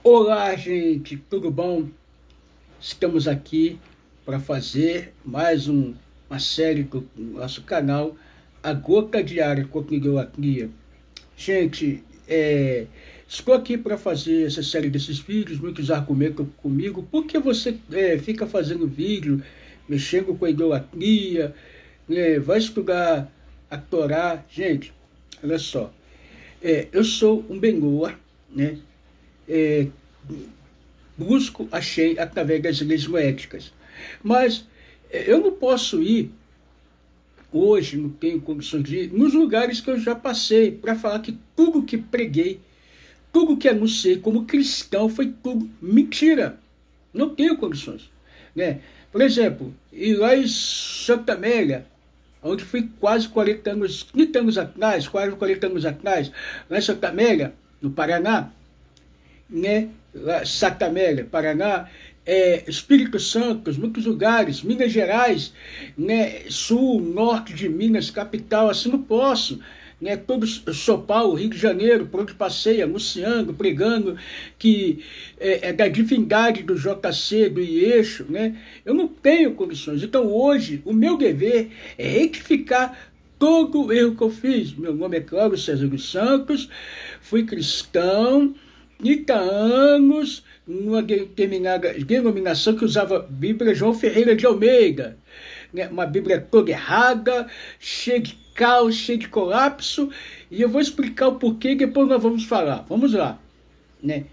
Olá, gente, tudo bom? Estamos aqui para fazer mais uma série do nosso canal, A Gota Diária Coquilolatria. Gente, estou aqui para fazer essa série desses vídeos, muitos argumentam comigo, por que você fica fazendo vídeo, mexendo com a idolatria, vai estudar a Torá? Gente, olha só, eu sou um Benoa, né? Achei através das leis noéticas. Mas eu não posso ir, hoje não tenho condições de ir, nos lugares que eu já passei, para falar que tudo que preguei, tudo que anunciei como cristão foi tudo mentira. Não tenho condições, né? Por exemplo, ir lá em Santa Amélia, onde fui quase 40 anos, 30 anos atrás, quase 40 anos atrás, lá em Santa Amélia, no Paraná, né? Santa Amélia, Paraná, Espírito Santo, muitos lugares, Minas Gerais, né? Sul, norte de Minas, capital, assim não posso, né? Todo São Paulo, Rio de Janeiro, por onde passei, anunciando, pregando que é da divindade do JC, do Ieixo, né? Eu não tenho condições. Então hoje o meu dever é retificar todo o erro que eu fiz. Meu nome é Cláudio César dos Santos, fui cristão, 30 anos, numa determinada denominação que usava Bíblia João Ferreira de Almeida, né? Uma Bíblia toda errada, cheia de caos, cheia de colapso, e eu vou explicar o porquê e depois nós vamos falar. Vamos lá, né?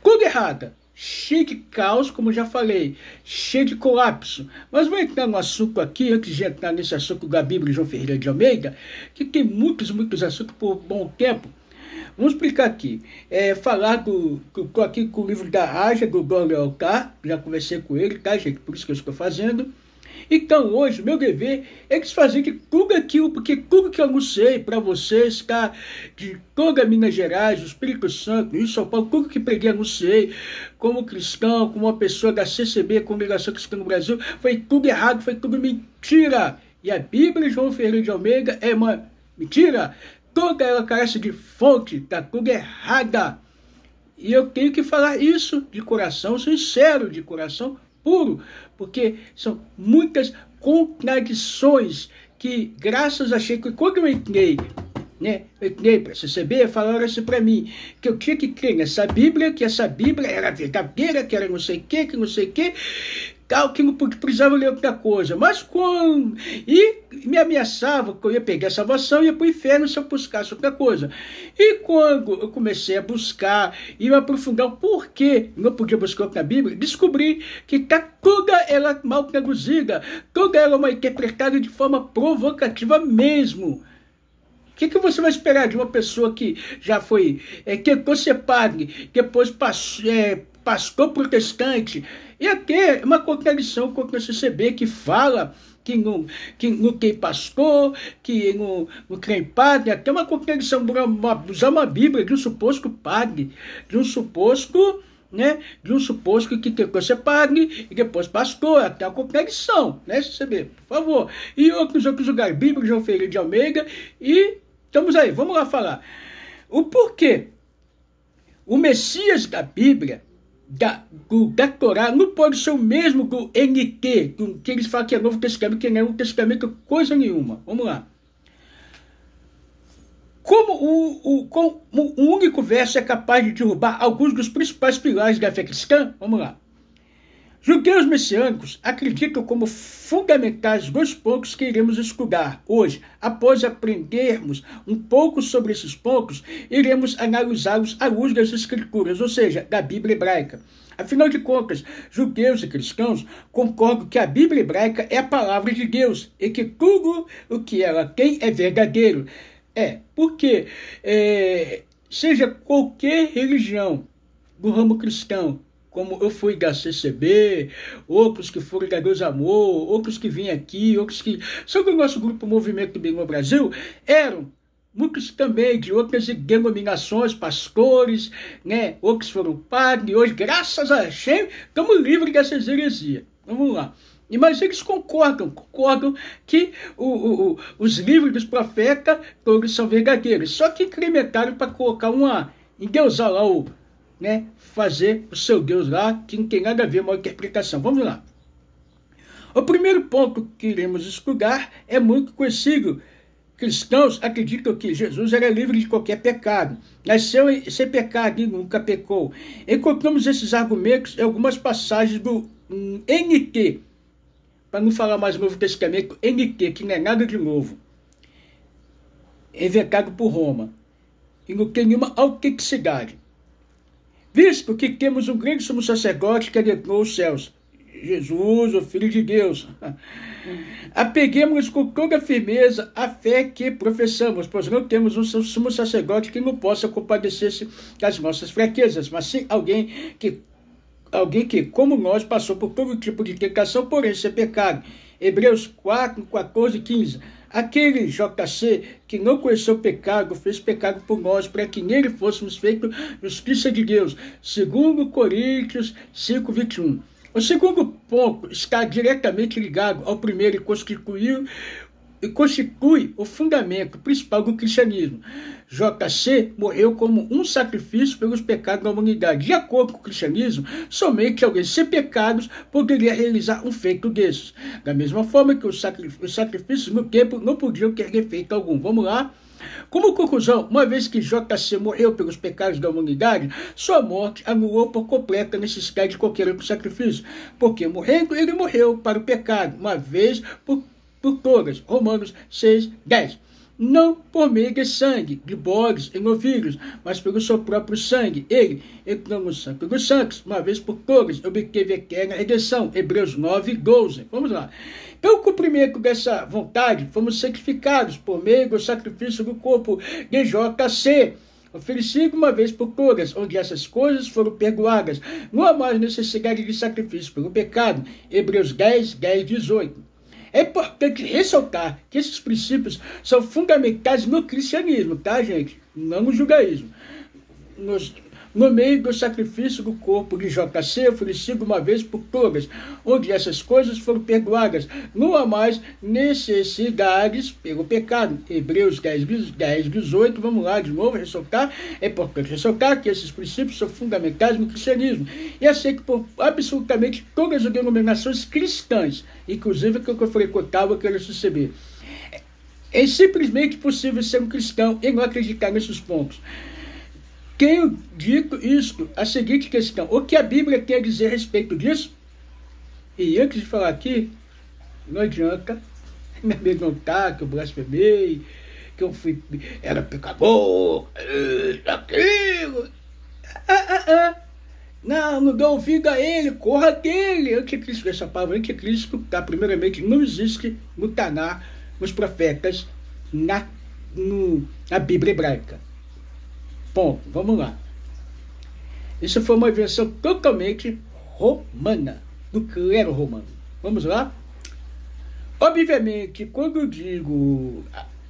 Toda errada, cheia de caos, como eu já falei, cheia de colapso. Mas vou entrar no assunto aqui, antes de entrar nesse assunto da Bíblia João Ferreira de Almeida, que tem muitos assuntos por bom tempo. Vamos explicar aqui. Estou aqui com o livro da Raja, do Dom Lealtar, já conversei com ele, tá, gente? Por isso que eu estou fazendo. Então, hoje, meu dever é desfazer de tudo aquilo, porque tudo que eu anunciei para vocês, tá? De toda Minas Gerais, o Espírito Santo, Rio de São Paulo, tudo que preguei, anunciei, como cristão, como uma pessoa da CCB, Congregação Cristã no Brasil, foi tudo errado, foi tudo mentira. E a Bíblia João Ferreira de Almeida é uma mentira. Toda ela carece de fonte, está tudo errada. E eu tenho que falar isso de coração sincero, de coração puro, porque são muitas contradições que, graças a Chico, quando eu entrei, né, eu entrei para a CCB, falaram assim para mim, que eu tinha que crer nessa Bíblia, que essa Bíblia era verdadeira, que era não sei o que não sei o que, tal, que não precisava ler outra coisa. Mas quando... E me ameaçava que eu ia pegar a salvação e ia para o inferno se eu buscasse outra coisa. E quando eu comecei a buscar e me aprofundar o porquê não podia buscar outra Bíblia, descobri que está toda ela mal traduzida, toda ela mal interpretada de forma provocativa mesmo. O que você vai esperar de uma pessoa que já foi, tentou ser padre, depois pastor protestante, e até uma contradição contra a CCB que fala que não tem pastor, que não crê em padre, até uma contradição usar uma Bíblia de um suposto padre, de um suposto, né, que tentou ser padre e depois pastor, até uma contradição, né, CCB, por favor. E outros lugares, Bíblia João Ferreira de Almeida, e estamos aí, vamos lá falar. O porquê o Messias da Bíblia, da Torá, não pode ser o mesmo do NT, que eles falam que é Novo Testamento, que não é Novo Testamento, coisa nenhuma. Vamos lá. Como o único verso é capaz de derrubar alguns dos principais pilares da fé cristã? Vamos lá. Judeus messiânicos acreditam como fundamentais dois pontos que iremos estudar hoje. Após aprendermos um pouco sobre esses pontos, iremos analisá-los à luz das Escrituras, ou seja, da Bíblia hebraica. Afinal de contas, judeus e cristãos concordam que a Bíblia hebraica é a palavra de Deus e que tudo o que ela tem é verdadeiro. Porque seja qualquer religião do ramo cristão, como eu fui da CCB, outros que foram da Deus Amor, outros que vêm aqui, outros que são do nosso grupo Movimento Bem no Brasil, eram muitos também de outras denominações, pastores, né? Outros foram padres, hoje, graças a Deus, estamos livres dessas heresias. Vamos lá. Mas eles concordam que os livros dos profetas todos são verdadeiros, só que incrementaram para colocar endeusar lá né, fazer o seu Deus lá, que não tem nada a ver com a interpretação. Vamos lá. O primeiro ponto que iremos estudar é muito conhecido. Cristãos acreditam que Jesus era livre de qualquer pecado. Nasceu sem pecado e nunca pecou. Encontramos esses argumentos em algumas passagens do NT, para não falar mais Novo Testamento, NT, que não é nada de novo, inventado por Roma, e não tem nenhuma autenticidade. Visto que temos um grande sumo sacerdote que adentrou os céus, Jesus, o Filho de Deus, apeguemos com toda firmeza a fé que professamos, pois não temos um sumo sacerdote que não possa compadecer-se das nossas fraquezas, mas sim alguém que, como nós, passou por todo tipo de tentação, porém sem pecado. Hebreus 4, 14 e 15. Aquele JC que não conheceu o pecado, fez pecado por nós, para que nele fôssemos feitos justiça de Deus. 2 Coríntios 5, 21. O segundo ponto está diretamente ligado ao primeiro e constitui o fundamento principal do cristianismo. JC morreu como um sacrifício pelos pecados da humanidade. De acordo com o cristianismo, somente alguém sem pecados poderia realizar um feito desses. Da mesma forma que os sacrifícios no tempo não podiam ter efeito algum. Vamos lá? Como conclusão, uma vez que JC morreu pelos pecados da humanidade, sua morte anulou por completa a necessidade de qualquer outro sacrifício, porque morrendo, ele morreu para o pecado, uma vez por todas. Romanos 6, 10. Não por meio de sangue, de bodes e novilhos, mas pelo seu próprio sangue. Ele entrou no sangue dos santos, uma vez por todas, obteve eterna redenção. Hebreus 9, 12. Vamos lá. Pelo cumprimento dessa vontade, fomos santificados por meio do sacrifício do corpo de JC, oferecido uma vez por todas, onde essas coisas foram perdoadas. Não há mais necessidade de sacrifício pelo pecado. Hebreus 10, 10, 18. É importante ressaltar que esses princípios são fundamentais no cristianismo, tá, gente? Não no judaísmo. No meio do sacrifício do corpo de JC, oferecido uma vez por todas, onde essas coisas foram perdoadas, não há mais necessidades pelo pecado. Hebreus 10, 10, 18, vamos lá de novo ressaltar. É importante ressaltar que esses princípios são fundamentais no cristianismo e aceito por absolutamente todas as denominações cristãs, inclusive que eu frequentava, que eu receber. É simplesmente possível ser um cristão e não acreditar nesses pontos. Tenho dito isto, a seguinte questão: o que a Bíblia tem a dizer a respeito disso? E antes de falar aqui, não adianta me amedrontar que eu blasfemei, que eu era pecador, aquilo. Não dá ouvido a ele, corra dele. Anticristo, essa palavra anticristo, tá, primeiramente, não existe no Taná, nos profetas, na Bíblia hebraica. Ponto. Vamos lá. Isso foi uma invenção totalmente romana, do clero romano. Vamos lá? Obviamente, quando eu digo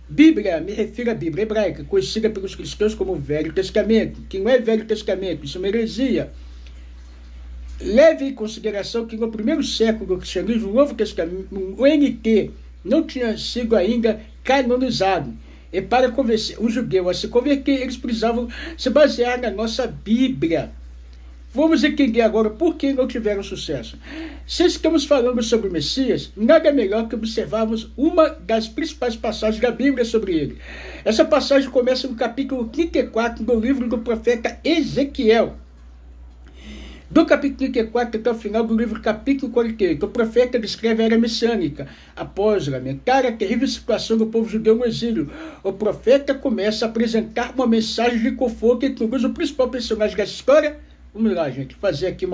Bíblia, me refiro à Bíblia hebraica, conhecida pelos cristãos como Velho Testamento, que não é Velho Testamento, isso é uma heresia. Leve em consideração que no primeiro século do cristianismo, o Novo Testamento, o NT, não tinha sido ainda canonizado. E para convencer um judeu a se converter, eles precisavam se basear na nossa Bíblia. Vamos entender agora por que não tiveram sucesso. Se estamos falando sobre o Messias, nada melhor que observarmos uma das principais passagens da Bíblia sobre ele. Essa passagem começa no capítulo 34 do livro do profeta Ezequiel. Do capítulo 34 até o final do livro, capítulo 48, o profeta descreve a era messiânica. Após lamentar a terrível situação do povo judeu no exílio, o profeta começa a apresentar uma mensagem de conforto que introduz o principal personagem dessa história. Vamos lá, gente, fazer aqui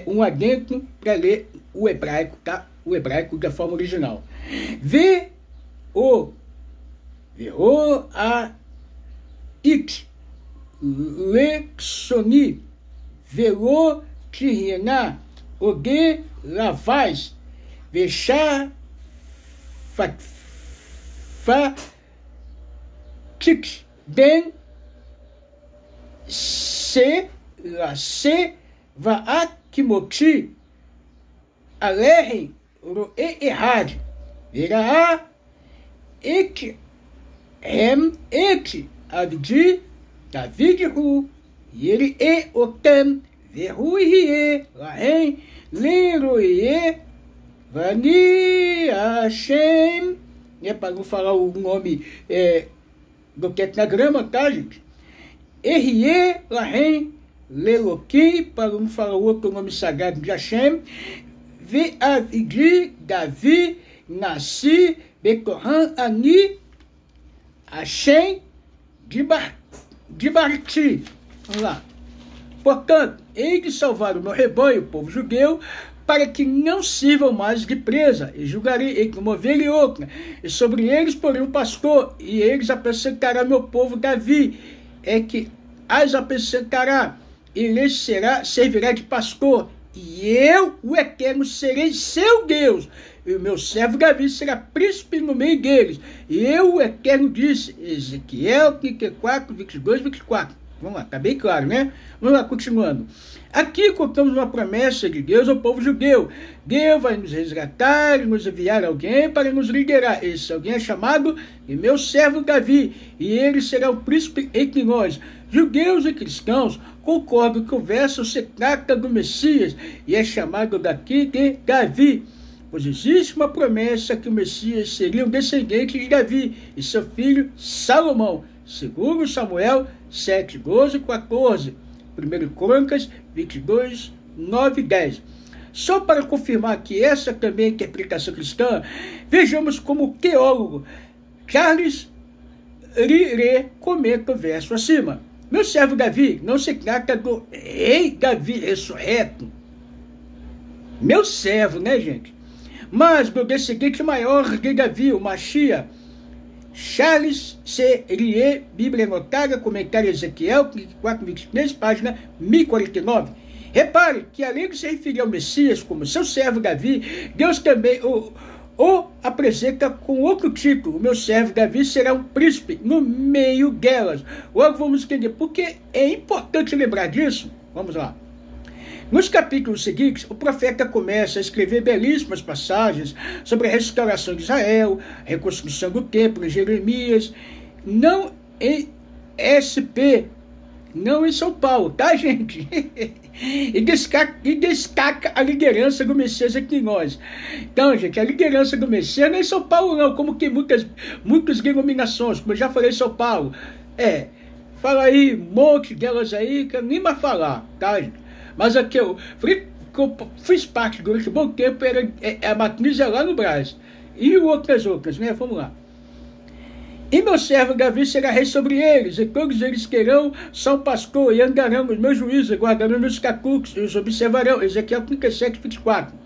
um adentro para ler o hebraico, tá? O hebraico da forma original. Lexoni, Velo Tirina, Oge Lavaz, Vechar Fatix, Ben Se Lase Vaakimoti, Alehem Roe Errad, Veraá Ek Hem Ek Avdi David Hu יראה אותם, והוא יהיה להם לרועה, ואני Hashem, para não falar o nome do tetragrama, tá, gente? Erie Lahem Leloquim, para não falar o outro nome sagrado de Hashem, Ve'avidi Davi Nasci Bekohan Ani Hashem Dibarti. Vamos lá. Portanto, hei de salvar o meu rebanho, o povo judeu, para que não sirvam mais de presa, e julgarei como ovelha e outra, e sobre eles porém um pastor, e eles apacentará meu povo Davi, é que as apacentará, e lhes servirá de pastor, e eu, o Eterno, serei seu Deus, e o meu servo Davi será príncipe no meio deles, e eu, o Eterno, disse, Ezequiel 34, 22, 24. Vamos lá, tá bem claro, né? Vamos lá, continuando. Aqui contamos uma promessa de Deus ao povo judeu. Deus vai nos resgatar e nos enviar alguém para nos liderar. Esse alguém é chamado de meu servo Davi, e ele será o príncipe entre nós. Judeus e cristãos concordam que o verso se trata do Messias e é chamado daqui de Davi, pois existe uma promessa que o Messias seria um descendente de Davi e seu filho Salomão, segundo Samuel 7, 12 e 14, 1 Crônicas 22, 9 e 10. Só para confirmar que essa também é a interpretação cristã, vejamos como o teólogo Charles Rire comenta o verso acima. Meu servo Davi não se trata do rei Davi ressurreto, meu servo, né, gente? Mas do descendente maior de Davi, o Machia. Charles C. Rie, Bíblia Anotada, comentário Ezequiel 4, 23, página 1049. Repare que além de se referir ao Messias como seu servo Davi, Deus também o apresenta com outro título. O meu servo Davi será um príncipe no meio delas. Logo vamos entender porque é importante lembrar disso. Vamos lá. Nos capítulos seguintes, o profeta começa a escrever belíssimas passagens sobre a restauração de Israel, a reconstrução do templo em Jeremias, não em SP, não em São Paulo, tá, gente? E destaca a liderança do Messias aqui em nós. Então, gente, a liderança do Messias não é em São Paulo, não, como que muitas denominações, como eu já falei em São Paulo. Fala aí, um monte delas aí, que eu nem mais falar, tá, gente? Mas aqui eu fiz parte durante um bom tempo, a matriz é lá no Brás. E outras, né? Vamos lá. E meu servo Davi será rei sobre eles, e todos eles terão são pastor, e andarão nos meus juízos, guardarão meus estatutos, e os observarão. Ezequiel 37, 24.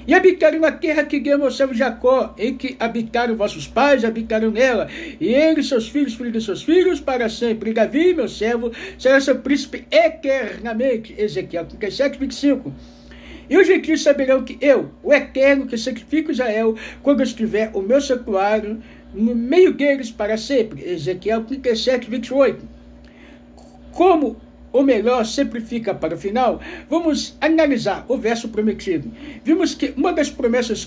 E habitarão na terra que deu meu servo Jacó, em que habitaram vossos pais, habitarão nela, e eles, seus filhos de seus filhos, para sempre. E Davi, meu servo, será seu príncipe eternamente. Ezequiel 37, 25. E os gentios saberão que eu, o Eterno, que sacrifico Israel, quando estiver o meu santuário no meio deles para sempre. Ezequiel 37, 28. Como ou melhor, sempre fica para o final, vamos analisar o verso prometido. Vimos que uma das promessas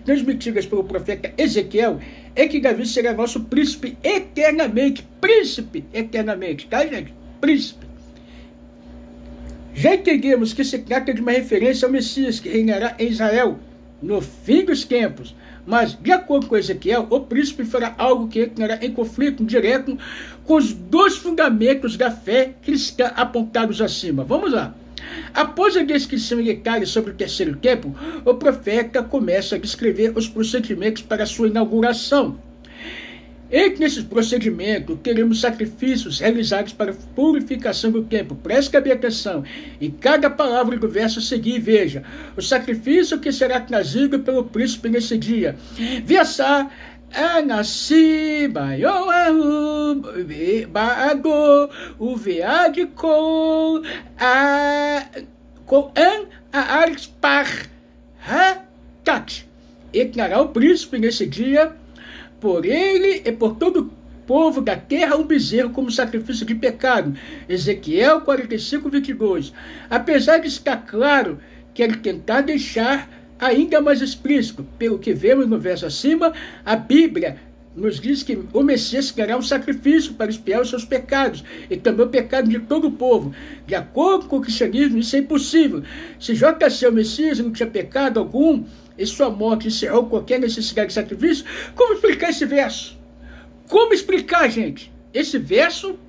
transmitidas pelo profeta Ezequiel é que Davi será nosso príncipe eternamente. Príncipe eternamente, tá, gente? Príncipe. Já entendemos que se trata de uma referência ao Messias que reinará em Israel no fim dos tempos. Mas, de acordo com Ezequiel, o príncipe fará algo que entrará em conflito direto com os dois fundamentos da fé cristã apontados acima. Vamos lá. Após a descrição em detalhes sobre o terceiro templo, o profeta começa a descrever os procedimentos para a sua inauguração. Entre esses procedimentos, teremos sacrifícios realizados para a purificação do templo. Preste bem atenção em cada palavra do verso a seguir. Veja, o sacrifício que será trazido pelo príncipe nesse dia. Viaçá, Anassi, Baioahu, Baago, Uvead com An Aarspar, Hatat. Entrará o príncipe nesse dia. Por ele e por todo o povo da terra um bezerro como sacrifício de pecado. Ezequiel 45, 22. Apesar de estar claro que ele tentar deixar ainda mais explícito, pelo que vemos no verso acima, a Bíblia nos diz que o Messias será um sacrifício para expiar os seus pecados e também o pecado de todo o povo. De acordo com o cristianismo, isso é impossível. Se JC, o Messias, não tinha pecado algum e sua morte encerrou qualquer necessidade de sacrifício, como explicar esse verso? Como explicar, gente? Esse verso,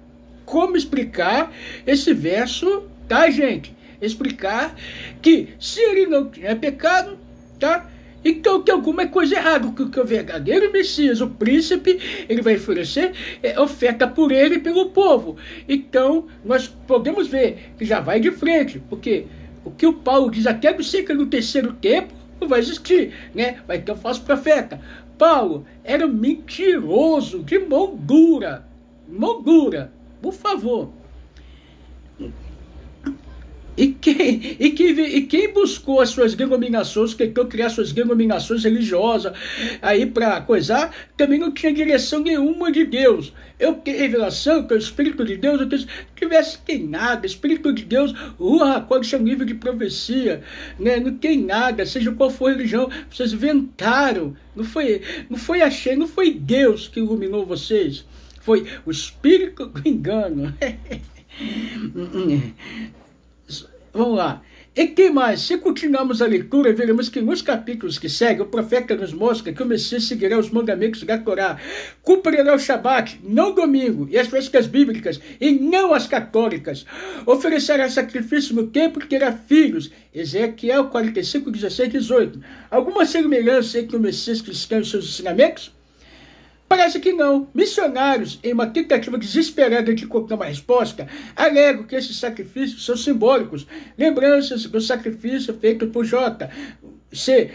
como explicar esse verso, tá, gente? Explicar que se ele não tinha pecado, tá? Então tem alguma coisa errada, que o verdadeiro Messias, o príncipe, ele vai oferecer oferta por ele e pelo povo. Então nós podemos ver que já vai de frente, porque o que o Paulo diz até do século no terceiro tempo não vai existir, né? Vai ter um falso profeta. Paulo era mentiroso, de mão dura, por favor. E quem buscou as suas denominações, tentou criar suas denominações religiosas aí para coisar, também não tinha direção nenhuma de Deus. Eu tenho revelação que o Espírito de Deus, eu tivesse tem nada, Espírito de Deus, qual é o nível de profecia, né? Não tem nada, seja qual for a religião, vocês inventaram, não foi Deus que iluminou vocês, foi o Espírito do engano. Vamos lá. E que mais? Se continuarmos a leitura, veremos que nos capítulos que seguem, o profeta nos mostra que o Messias seguirá os mandamentos da Torá, cumprirá o Shabat, não domingo, e as festas bíblicas, e não as católicas. Oferecerá sacrifício no templo e terá filhos. Ezequiel 45, 16, 18. Alguma semelhança entre o Messias cristão e seus ensinamentos? Parece que não. Missionários, em uma tentativa desesperada de encontrar uma resposta, alegam que esses sacrifícios são simbólicos, lembranças do sacrifício feito por J.C.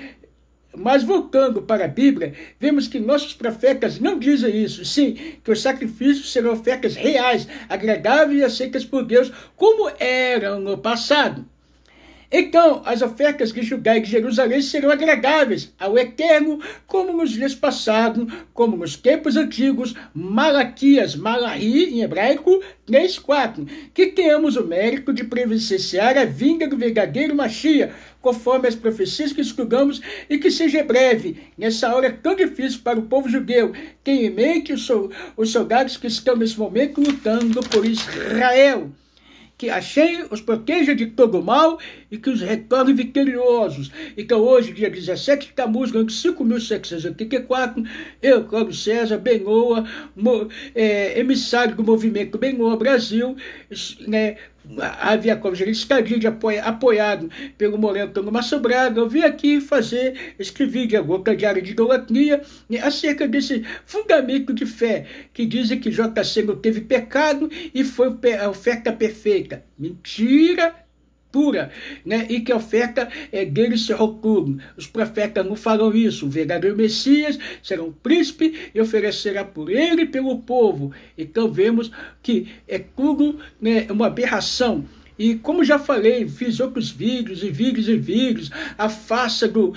Mas voltando para a Bíblia, vemos que nossos profetas não dizem isso, sim, que os sacrifícios serão ofertas reais, agradáveis e aceitas por Deus, como eram no passado. Então, as ofertas de Judá e de Jerusalém serão agradáveis ao Eterno, como nos dias passados, como nos tempos antigos, Malaquias, Malahi, em hebraico, 3:4, que tenhamos o mérito de presenciar a vinda do verdadeiro Mashiach, conforme as profecias que estudamos, e que seja breve, nessa hora tão difícil para o povo judeu. Tenha em mente os soldados que estão nesse momento lutando por Israel. Que Hashem os proteja de todo o mal e que os retorne vitoriosos. Então hoje, dia 17 de Tammuz, ano 5.784, eu, Cláudio César Benoa, emissário do movimento Benoa Brasil, né, a Via Evangelista Cadide, apoiado pelo Moreno Antônio Massa Braga, eu vim aqui fazer este vídeo, a gota diária de idolatria, né, acerca desse fundamento de fé, que dizem que JC não teve pecado e foi a oferta perfeita. Mentira pura, né? E que a oferta dele será tudo. Os profetas não falam isso. O verdadeiro Messias será um príncipe e oferecerá por ele e pelo povo. Então vemos que é tudo, né, uma aberração. E como já falei, fiz outros vídeos e vídeos, a face do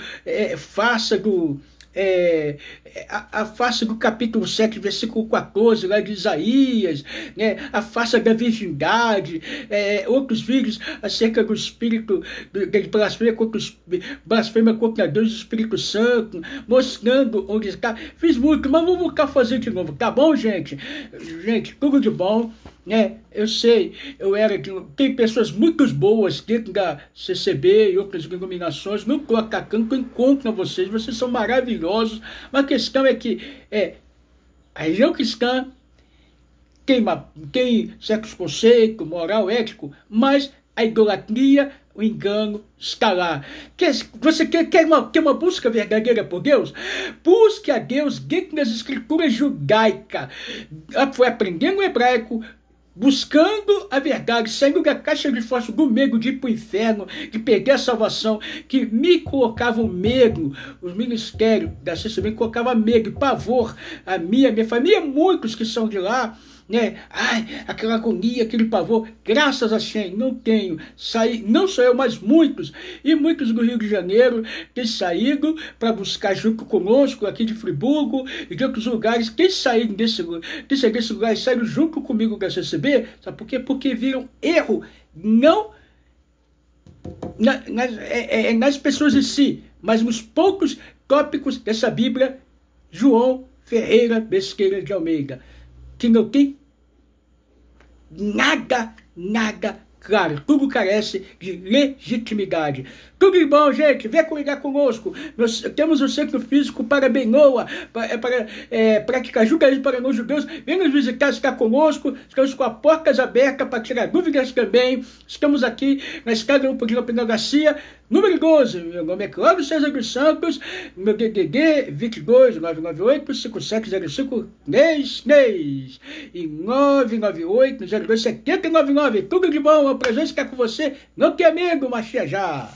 capítulo 7, versículo 14, lá de Isaías, né, a face da virgindade, outros vídeos acerca do espírito, de blasfêmia contra Deus e o Espírito Santo, mostrando onde está. Fiz muito, mas vou voltar a fazer de novo, tá bom, gente? Gente, tudo de bom. Né? Eu sei, tem pessoas muito boas dentro da CCB e outras denominações, não estou atacando, estou em contra vocês são maravilhosos, mas a questão é que a religião cristã tem certos conceitos, moral, ético, mas a idolatria, o engano está lá. Você quer uma busca verdadeira por Deus? Busque a Deus dentro das escrituras judaicas. Foi aprendendo o hebraico, buscando a verdade, saindo da caixa de fósforo do medo de ir para o inferno, de perder a salvação, que me colocavam medo, os ministérios da CCB colocavam medo, pavor, a minha família, muitos que são de lá, né? Ai, aquela agonia, aquele pavor. Graças a Shem, não tenho. Não sou eu, mas muitos. E muitos do Rio de Janeiro têm saído para buscar junto conosco, aqui de Friburgo e de outros lugares. Quem saíram desse lugar, saíram junto comigo da CCB, sabe por quê? Porque viram erro, não nas pessoas em si, mas nos poucos tópicos dessa Bíblia, João Ferreira Mesqueira de Almeida. Que não tem nada claro, tudo carece de legitimidade. Tudo de bom, gente, venha ligar conosco. Temos o Centro Físico para Benoa, para praticar judaísmo para não judeus. Venha nos visitar, estar conosco. Estamos com as portas abertas para tirar dúvidas também. Estamos aqui na escada do Pudina Pina Garcia, número 12. Meu nome é Cláudio César dos Santos. Meu DDD 22 998 5705 3 e 998 02 7099. Tudo de bom, é um prazer estar com você. Não tenha medo, Machia já.